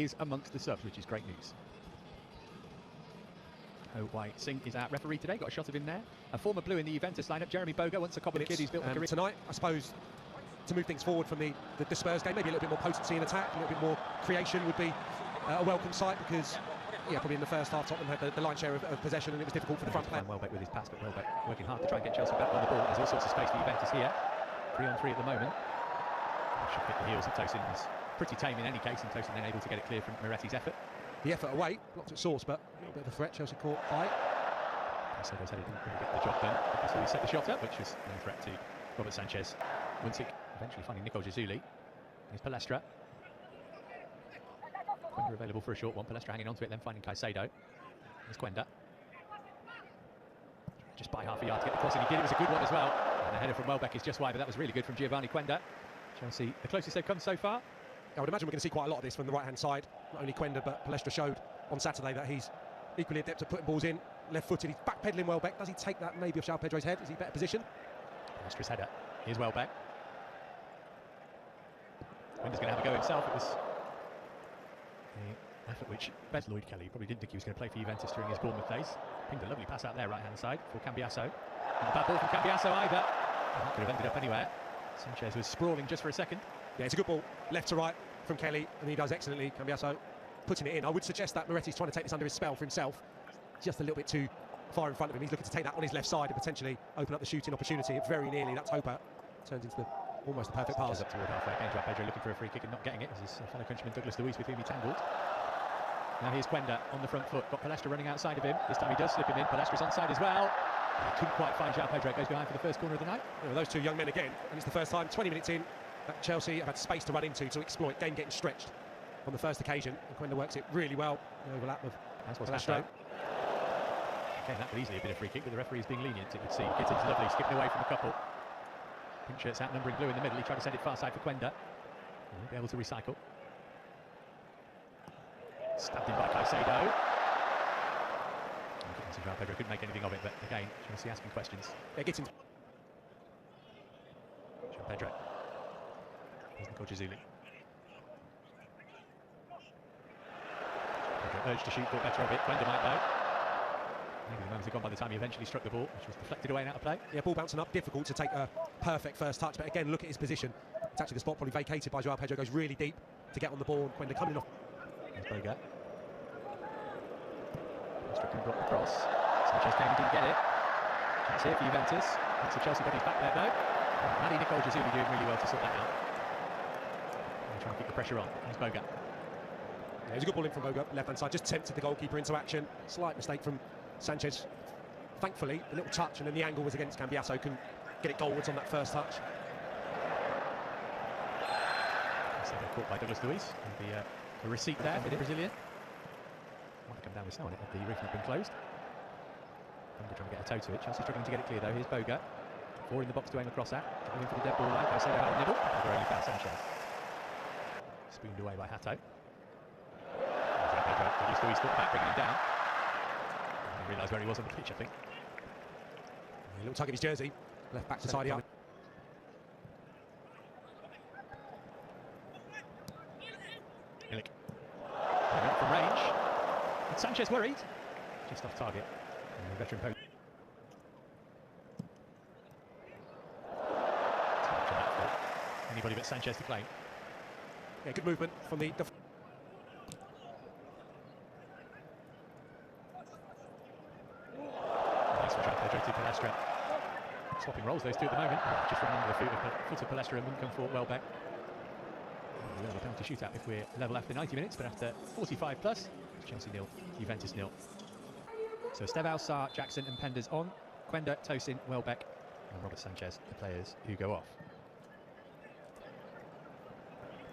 is amongst the subs, which is great news. Oh, Wai Singh is our referee today. Got a shot of him there. A former blue in the Juventus lineup, Jeremy Boga, once a Cobham kid who's built a career. Tonight, I suppose, to move things forward from the Spurs game, maybe a little bit more potency in attack, a little bit more creation would be a welcome sight, because probably in the first half Tottenham had the lion's share of possession and it was difficult for the front player. Welbeck with his pass, but Welbeck working hard to try and get Chelsea back on the ball. There's all sorts of space for Juventus here. 3-on-3 at the moment. Should hit the heels of Tosin. He's pretty tame in any case, and Tosin then able to get it clear from Moretti's effort. The effort away, blocked at source, but a little bit of a threat. Chelsea caught by. Caicedo said he didn't really get the job done, so he set the shot up, which was no threat to Robert Sanchez. Winsik eventually finding Nicole Jazuli. Here's Palestra. Quenda available for a short one. Palestra hanging on to it, then finding Caicedo. Here's Quenda. Just by half a yard to get the cross, and he did. It was a good one as well. And the header from Welbeck is just wide, but that was really good from Giovanni Quenda. Chelsea, the closest they've come so far. I would imagine we're going to see quite a lot of this from the right-hand side. Not only Quenda, but Palestra showed on Saturday that he's equally adept at putting balls in. Left-footed, he's backpedaling Welbeck. Does he take that maybe off João Pedro's head? Is he better position? Palestra's header. Here's Welbeck. Quenda's going to have a go himself. It was the effort which Lloyd Kelly probably didn't think he was going to play for Juventus during his Bournemouth days. Pinged a lovely pass out there, right-hand side, for Cambiasso. Not a bad ball from Cambiasso either. That could have ended up anywhere. Sanchez was sprawling just for a second. Yeah, it's a good ball, left to right from Kelly, and he does excellently, Cambiasso, putting it in. I would suggest that Moretti's trying to take this under his spell for himself. Just a little bit too far in front of him. He's looking to take that on his left side and potentially open up the shooting opportunity. Very nearly, that's Hopper. Turns into almost the perfect pass. Up toward halfway. Again, João Pedro looking for a free kick and not getting it, as his fellow countryman Douglas Luiz with whom he tangled. Now here's Quenda on the front foot. Got Palestra running outside of him. This time he does slip him in. Palestra's onside as well. He couldn't quite find João Pedro. It goes behind for the first corner of the night. Well, those two young men again, and it's the first time, 20 minutes in, that Chelsea have had space to run into, to exploit. Game getting stretched on the first occasion. And Quenda works it really well. The overlap of Palestra. Again, that could easily have been a free kick, but the referee is being lenient, it would seem. Gittins lovely, skipping away from a couple. Pink shirts outnumbering blue in the middle. He tried to send it far side for Quenda. He'll be able to recycle. Stabbed in by Caicedo. João Pedro couldn't make anything of it, but again, Chelsea asking questions. Yeah, Gittins. João Pedro. Here's Nicole Jazuli. Pedro urged to shoot, thought better of it. Quenda might know. Maybe the moments had gone by the time he eventually struck the ball, which was deflected away and out of play. Yeah, ball bouncing up, difficult to take a perfect first touch, but again, look at his position. It's actually the spot probably vacated by João Pedro, goes really deep to get on the ball. Quenda coming off. There's Boga. Strickland blocked the cross. Sanchez came and didn't get it. Chance here for Juventus. That's a Chelsea body back there though. Maddie Nicole Jazuli doing really well to sort that out. And trying to keep the pressure on. There's Boga. Yeah, it was a good ball in from Boga, left hand side, just tempted the goalkeeper into action. Slight mistake from Sanchez. Thankfully, the little touch and then the angle was against Cambiasso, couldn't get it goalwards on that first touch. So they're caught by Douglas Luiz. The receipt there for the Brazilian. Might come down with snow on it, but the roof had been closed. Under trying to get a toe to it. Chelsea struggling to get it clear though. Here's Boga. 4 in the box to aim across at. Going for the dead ball line. Caicedo had a nibble. They're only found Sanchez. Spooned away by Hato. Douglas Luiz thought back, bringing him down. Didn't realise where he was on the pitch, I think. A little tug of his jersey. Left back to tidy up. Milik. From range. And Sanchez worried. Just off target. And the veteran post. Anybody but Sanchez to claim. Yeah, good movement from the... Nice from João Pedro to Palestra. Swapping roles those two at the moment. Just running under the foot of Palestra and wouldn't come for Welbeck. We'll have a penalty shootout if we're level after 90 minutes, but after 45 plus, Chelsea 0, Juventus 0. So Estevao, Sarr, Jackson and Penders on. Quenda, Tosin, Welbeck and Robert Sanchez, the players who go off.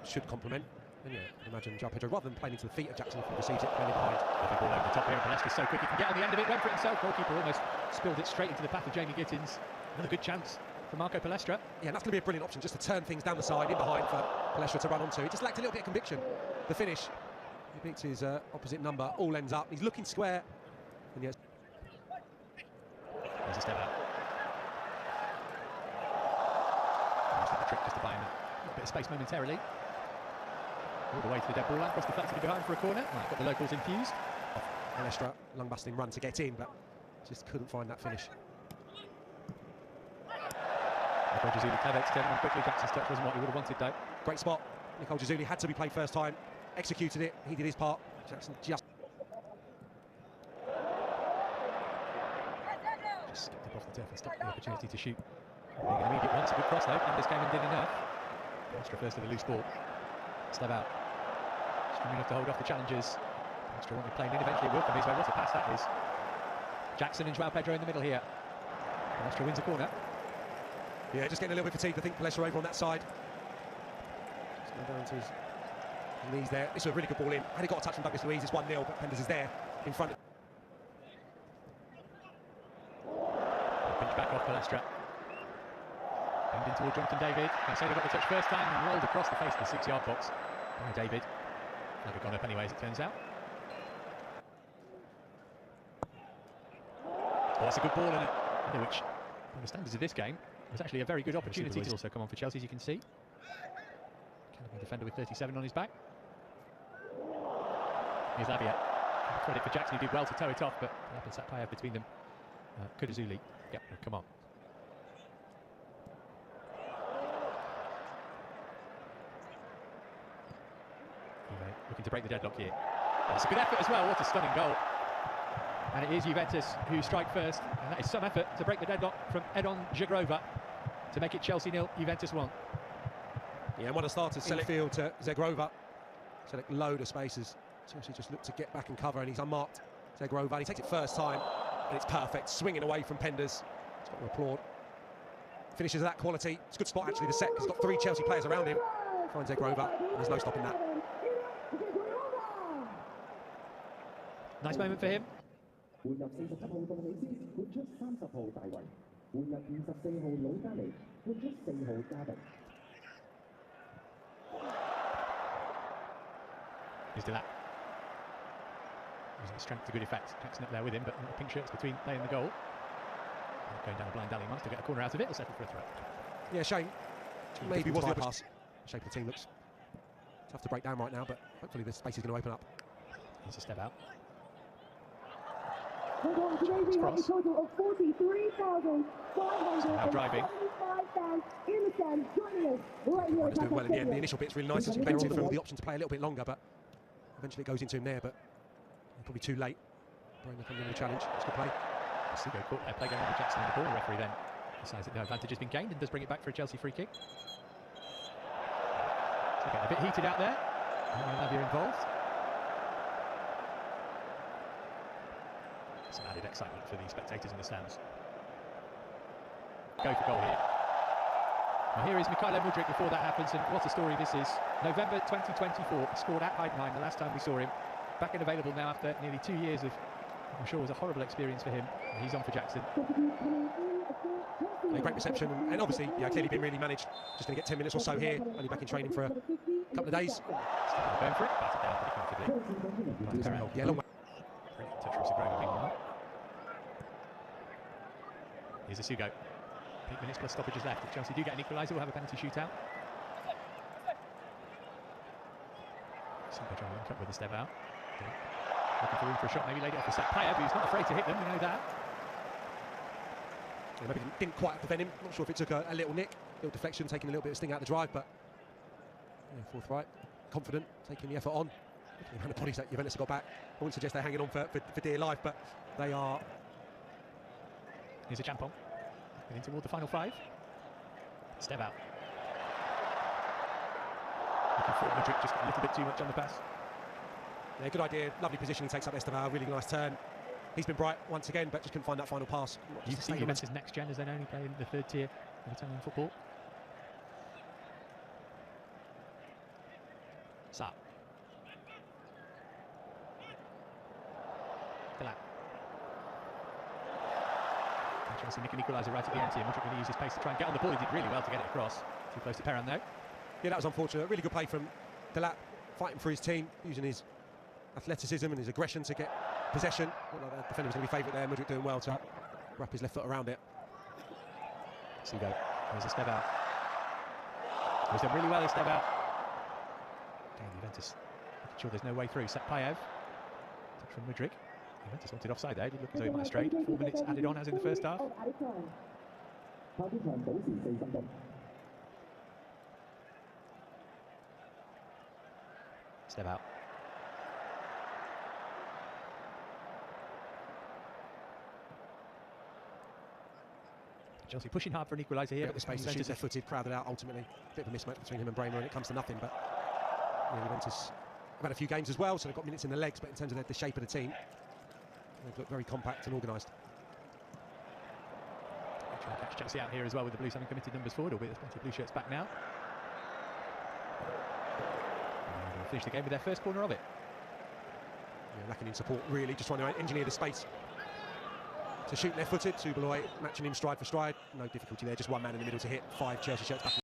Should complement. And yeah, imagine João Pedro, rather than playing into the feet of Jackson, if he receives it, playing behind. Lovely ball over the top here, and Palestra's so quick he can get on the end of it, went for it himself. Goalkeeper almost spilled it straight into the path of Jamie Gittins. Another good chance for Marco Palestra. Yeah, and that's going to be a brilliant option, just to turn things down the side, in behind for Palestra to run onto. It just lacked a little bit of conviction. The finish, he beats his opposite number, all ends up. He's looking square. And yes. There's a step out. Almost like a trick just to buy him a bit of space momentarily. All the way to the dead ball line, cross deflected behind for a corner. Right, got the locals infused. Palestra, lung-busting run to get in, but just couldn't find that finish. Jazuli clever to turn it on quickly. Jackson's touch wasn't what he would have wanted though. Great spot. Nicole Jazuli had to be played first time. Executed it. He did his part. Jackson just skipped up off the turf and stopped the opportunity to shoot. Being an immediate once, a good cross though. Pandas came and did enough. Palestra first with a loose ball. Step out. Strong enough to hold off the challengers. Palestra wanted playing in. Eventually it will come his way. What a pass that is. Jackson and Joao Pedro in the middle here. Palestra wins a corner. Yeah, just getting a little bit fatigued. I think Palestra over on that side. Just going down to his knees there. This was a really good ball in. Had he got a touch from Douglas Luiz, it's 1-0, but Penders is there in front. Pinch back off Palestra. Bending toward Jonathan David. Caicedo got the touch first time and rolled across the face of the 6-yard box by David. Never gone up anyway, as it turns out. Oh, that's a good ball in it. Which, by the standards of this game, was actually a very good opportunity to also come on for Chelsea, as you can see. Caliber defender with 37 on his back. Here's Lavia. Credit for Jackson, who did well to tow it off, but Lap and Satpayev between them. Kudazuli. Yep, come on. Looking to break the deadlock here. That's a good effort as well. What a stunning goal. And it is Juventus who strike first. And that is some effort to break the deadlock from Edon Jagrova to make it Chelsea 0, Juventus 1. Yeah, and what a start to select field to Zagrova. Select load of spaces. Chelsea just look to get back and cover, and he's unmarked. Zagrova, and he takes it first time, and it's perfect. Swinging away from Penders. It's got to applaud. Finishes of that quality. It's a good spot actually, the set. He's got 3 Chelsea players around him. Finds Zagrova, and there's no stopping that. Nice moment for him. Here's Delap. Using his strength to good effect. Jackson up there with him, but pink shirts between they and the goal. Going down a blind alley, wants to get a corner out of it. He'll settle for a throw. Yeah, shame. Maybe was the pass. Shape of the team looks tough to break down right now, but hopefully the space is going to open up. Here's a step out. Today we have a total of 43,500 driving. fans in the stand joining us right here. Doing well in the end. The initial bit's really nice as effective for the option to play a little bit longer, but eventually it goes into him there, but probably too late. Brandon coming in the challenge. It's good play. Sigo caught their play going with Jackson on the ball. The referee then decides that no advantage has been gained and does bring it back for a Chelsea free kick. So getting a bit heated out there. Lavia involved. Some added excitement for the spectators in the stands. Go for goal here. Now here is Mykhailo Mudryk before that happens, and what a story this is. November 2024, scored at Heidenheim the last time we saw him. Back and available now after nearly 2 years of, I'm sure, was a horrible experience for him. And he's on for Jackson. A great reception, and obviously, yeah, clearly been really managed. Just going to get 10 minutes or so here, only back in training for a couple of days. Still going for it, batted down pretty comfortably. Yeah, long way. Brilliant touch from Zagrova meanwhile. Here's a Sugo. 8 minutes plus stoppages left. If Chelsea do get an equaliser, we'll have a penalty shootout. Sugo trying to link up with a step out. Looking for room for a shot, maybe laid it off for Satpayev, who's not afraid to hit them, we know that. Yeah, maybe didn't quite prevent him. Not sure if it took a little nick, little deflection, taking a little bit of sting out of the drive, but yeah, forthright, confident, taking the effort on. The amount of bodies that Juventus have got back, I wouldn't suggest they're hanging on for dear life, but they are. Here's a Champon, getting toward the final 5. Step out. Looking for Madrid, just a little bit too much on the pass. Yeah, good idea, lovely position, he takes up Estevao, really nice turn. He's been bright once again, but just couldn't find that final pass. You see Juventus next gen as they only play in the 3rd tier of Italian football. Sa. Delap. Chelsea nick an equaliser right at the end here. Mudryk going to use his pace to try and get on the ball. He did really well to get it across. Too close to Perrin though. Yeah, that was unfortunate. Really good play from Delap, fighting for his team, using his athleticism and his aggression to get possession. Well, the defender was going to be favourite there. Mudryk doing well to wrap his left foot around it. Sugo. There's a step out. He's done really well, this step out. Again, Juventus making sure there's no way through. Sakpayev, touch from Mudryk. Juventus wanted offside there. Did look as though he might have strayed. 4 minutes added on as in the first half. Step out. Chelsea pushing hard for an equaliser here. Got the space to shoot, they're footed, crowded out ultimately. Bit of a mismatch between him and Bremer, and it comes to nothing. But Juventus have had a few games as well, so they've got minutes in the legs, but in terms of the shape of the team, they've looked very compact and organised. Trying to catch Chelsea out here as well with the Blues having committed numbers forward, albeit there's plenty of blue shirts back now. And they'll finish the game with their first corner of it. Yeah, lacking in support really, just trying to engineer the space to shoot left-footed. Subaloy matching him stride for stride. No difficulty there, just one man in the middle to hit 5 Chelsea shirts back.